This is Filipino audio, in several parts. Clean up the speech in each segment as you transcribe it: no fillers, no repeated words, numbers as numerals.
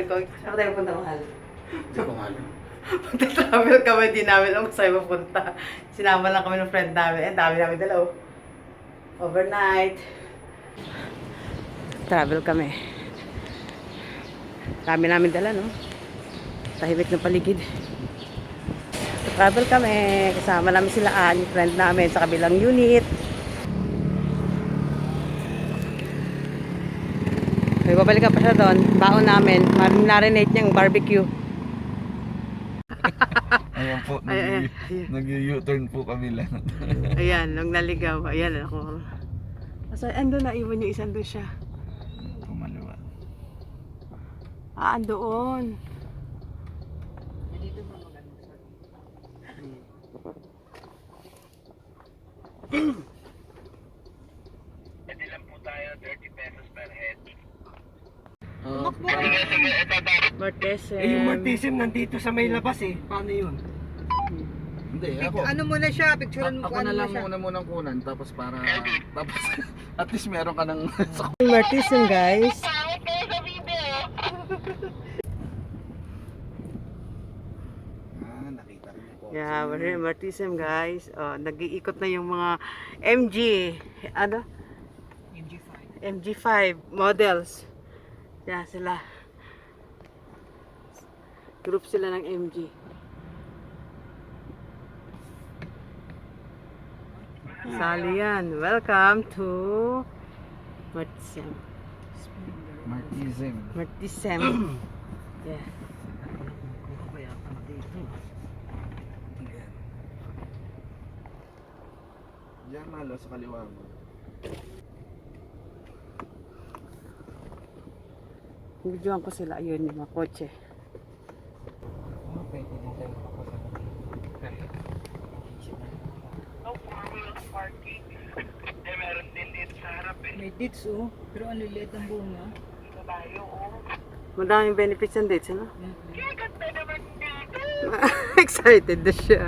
ko. Saan tayo punta, mahal? Hindi ko alam. Magta-travel kami, di namin alam kung saan mapunta. Sinama lang kami ng friend namin. Dami namin dalaw. Overnight. Travel kami. Dami namin dala, no? Tahimik ng paligid. Travel kami. Kasama namin sila, yung friend namin sa kabilang unit. May babalikan pa siya doon. Baon namin. Marinate niyang barbecue. Ayan po, nag-u-turn po kami lang. Ayan, nung naligaw. Ayan, ako. Asa, andun na, iwan yung isang doon siya. Pumalawa. Andoon. Pwede lang po tayo, 30 pesos per head. Martesem. Yung Martisim nandito sa may labas eh. Paano yun? Hindi, ako. Ano muna siya, picturean mo Ako kung na ano lang siya. munang kunan, tapos tapos at least meron ka ng Martesem, guys. Pangit kayo sa video. nakita rin po. Yeah, Martesem, guys. Oh, nag-iikot na yung mga MG. Ano? MG5. MG5 models. Yeah, sila. Group sila ng MG. Sali yan. Welcome to Martesem. Martism. Martesem. Yeah. Diyan malo sa kaliwa mo. Videoan ko sila. Ayun yung mga kotse. No four-wheel parking. Eh, meron din dito sa harap eh. May dates oh, pero ang lilit ang bunga. Dito tayo, oh. Madaming benefits and dates, ano? Kaya ganda naman dito. Excited na siya.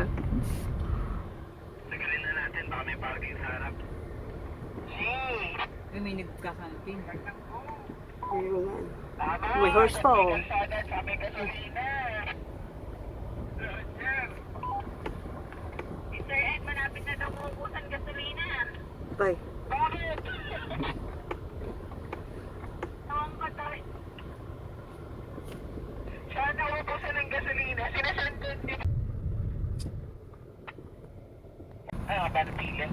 Sagalin na natin, baka may parking sa harap. May nagkakamping. Ayun nga. Tama. May horse pa, oh. Kalsada, sabi gasolina. Mr. Ed, malapit na daw maubusan gasolina. Tay. Bakit? Tawang ka tayo. Saan naubusan ng gasolina? Sinasandun din. Ay, kapatid.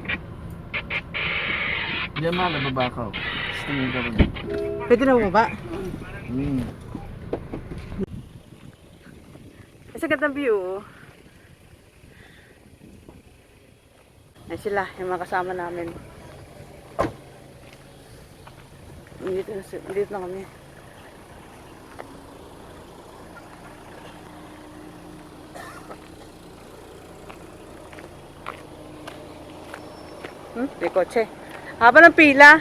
Diyan malo babakaw. Tingin ka rin. Pwede na bumaba. Kasi gandang view. Oh. Ayan sila, yung mga kasama namin. Dito na kami. May kotse. Haba ng pila.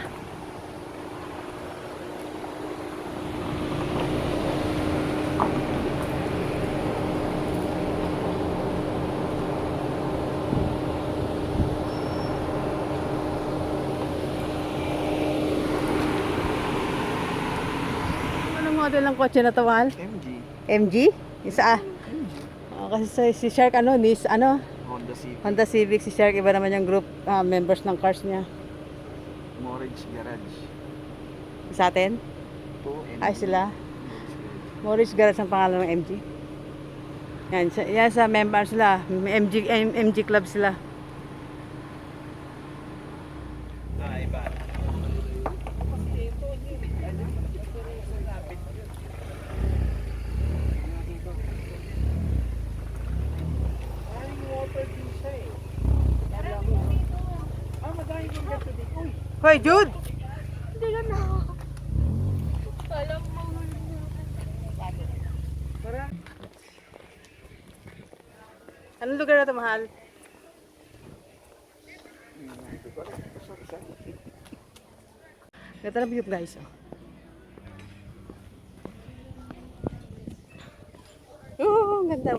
Anong model ng kotse na to, mahal? MG. MG? Isa kasi si Shark Honda Civic. Honda Civic, si Shark iba naman yung group members ng cars niya. Morage Garage. Sa atin? 2 Ay sila. Morris Garage ang pangalan ng MG. Yan sa member sila. MG club sila. Iba. Hoy, Jude! Hindi ka na. Alam mo. Anong lugar na ito, mahal? Ganda na view, guys. Oh, ang ganda.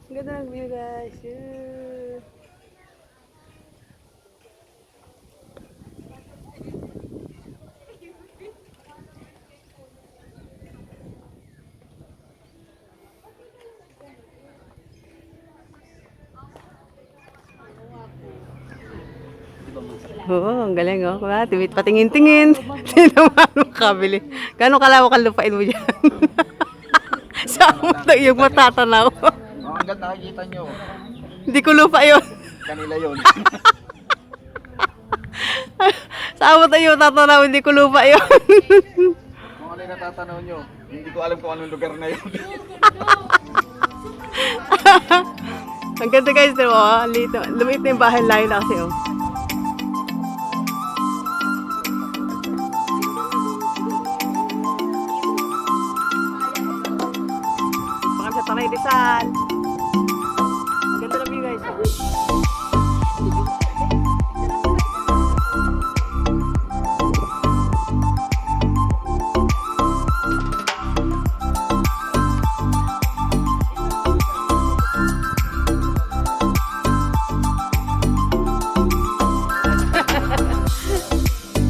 Ang ganda ng view, guys. di ba masakit? Oo, ang galing oh. Kung patingin-tingin. Sino man makabili. Gano'ng kalawak ang lupain mo dyan? Saan mo na yung matatanaw? Oh, hanggang nakikita nyo, Hindi ko lupa yun. kanila yun. Saan mo tayo tatanaw? Hindi ko lupa yun. Kung ano yung natatanaw nyo, hindi ko alam kung anong lugar na yun. Ang ganda guys, diba? Oh, lumiit na yung bahay, layo na kasi oh. Baka sa Tanay Rizal. Ang ganda na view guys.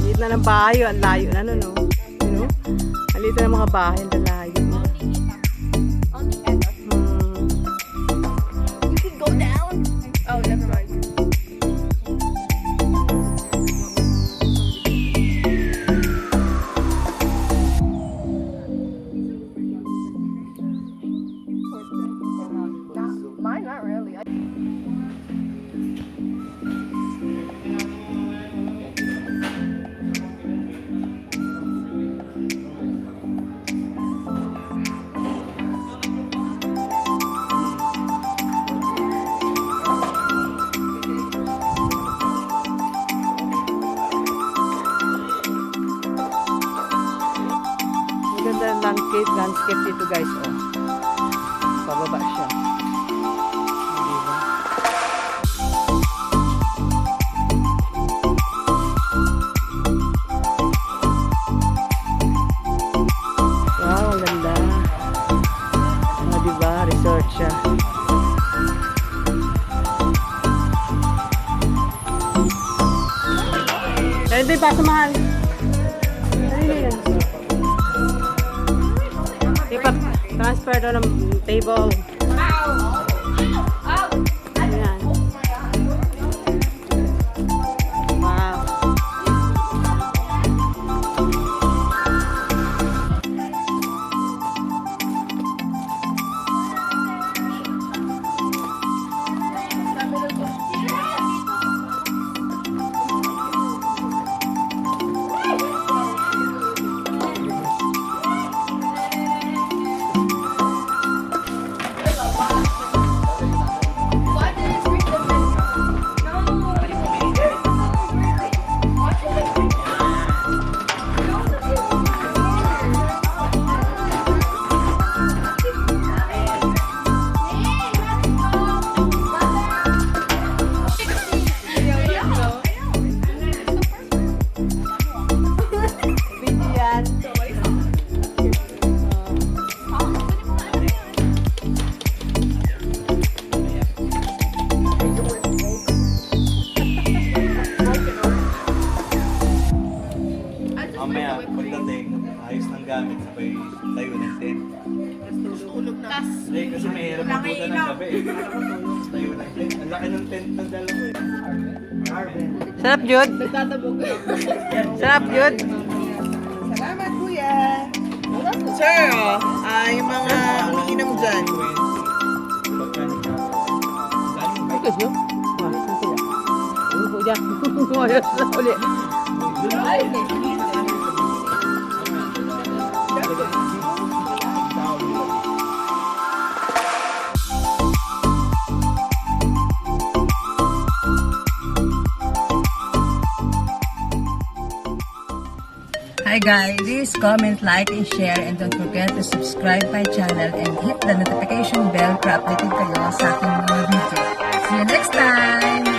Liit na ng bahay, ang layo na no, no? You know? Ang liit na ng mga bahay, ang layo. You can go down. Oh, never mind. Mine, not really. Maganda ang landscape dito guys, oh. Pababa siya. Diba? Wow, ang ganda. Oh, diba? Resort siya. Kaya hindi pa mahal. Transfer daw ng table. Ayan. Wow. Mamaya, pagdating, ayos ng gamit, sabay tayo ng tent. Hindi, kasi mahirap mabuta ng gabi eh. Tayo ng tent. Ang laki ng tent ng dalawa eh. Sarap, Jude. Sarap, Jude. Salamat, kuya. Sir, yung mga umiinom dyan. Ayos nyo? Wow, saan sila? Ano po dyan? Ayos na uli. Hi guys, please comment, like, and share, and don't forget to subscribe my channel and hit the notification bell para updated kayo sa aking mga video. See you next time!